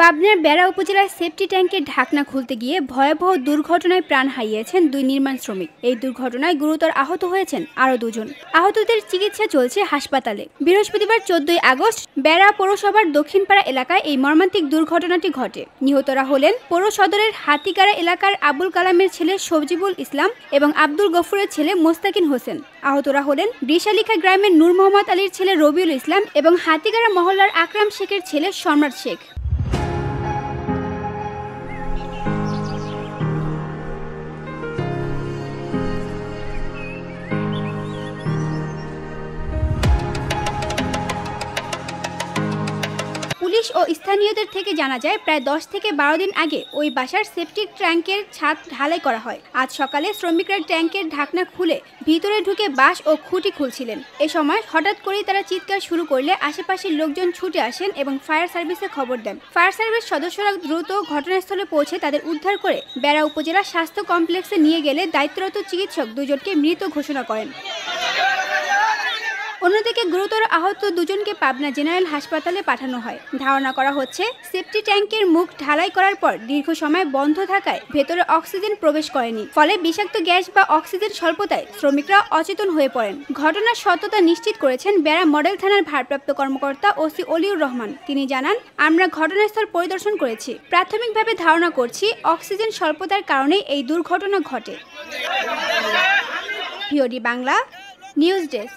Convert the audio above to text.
পাবনার বেড়া উপজেলার সেফটি ট্যাঙ্কের ঢাকনা খুলতে গিয়ে ভয়াবহ দুর্ঘটনায় প্রাণ হারিয়েছেন 2 নির্মাণ শ্রমিক। এই দুর্ঘটনায় গুরুতর আহত হয়েছেন আরও 2 জন। আহতদের চিকিৎসা চলছে হাসপাতালে। বৃহস্পতিবার 14 আগস্ট বেড়া পৌরসভার দক্ষিণপাড়া এলাকায় এই মর্মান্তিক দুর্ঘটনাটি ঘটে। নিহতরা হলেন পৌর সদরের হাতিগাড়া এলাকার আবুল কালামের ছেলে সবজিবুল ইসলাম এবং আব্দুল গফুরের ছেলে মোস্তাকিন হোসেন। আহতরা হলেন বৃষালিখা গ্রামের নূর মোহাম্মদ আলীর ছেলে রবিউল ইসলাম এবং হাতিগাড়া মহল্লার আকরাম শেখের ছেলে সম্রাট শেখ। পুলিশ ও স্থানীয়দের থেকে জানা যায়, প্রায় 10 থেকে 12 দিন আগে ওই বাসার সেপটিক ট্যাঙ্কের ছাদ ঢালাই করা হয়। আজ সকালে শ্রমিকরা ট্যাঙ্কের ঢাকনা খুলে ভিতরে ঢুকে বাঁশ ও খুঁটি খুলছিলেন। এ সময় হঠাৎ করেই তারা চিৎকার শুরু করলে আশেপাশের লোকজন ছুটে আসেন এবং ফায়ার সার্ভিসে খবর দেন। ফায়ার সার্ভিস সদস্যরা দ্রুত ঘটনাস্থলে পৌঁছে তাদের উদ্ধার করে বেড়া উপজেলা স্বাস্থ্য কমপ্লেক্সে নিয়ে গেলে দায়িত্বরত চিকিৎসক 2 জনকে মৃত ঘোষণা করেন। অন্যদিকে গুরুতর আহত 2 জনকে পাবনা জেনারেল হাসপাতালে পাঠানো হয়। ধারণা করা হচ্ছে, সেফটি ট্যাঙ্কের মুখ ঢালাই করার পর দীর্ঘ সময় বন্ধ থাকায় ভেতরে অক্সিজেন প্রবেশ করেনি, ফলে বিষাক্ত গ্যাস বা অক্সিজেন স্বল্পতায় শ্রমিকরা অচেতন হয়ে পড়েন। ঘটনার সত্যতা নিশ্চিত করেছেন বেড়া মডেল থানার ভারপ্রাপ্ত কর্মকর্তা ওসি অলিউর রহমান। তিনি জানান, আমরা ঘটনাস্থল পরিদর্শন করেছি। প্রাথমিকভাবে ধারণা করছি অক্সিজেন স্বল্পতার কারণে এই দুর্ঘটনা ঘটে। VOD Bangla news desk.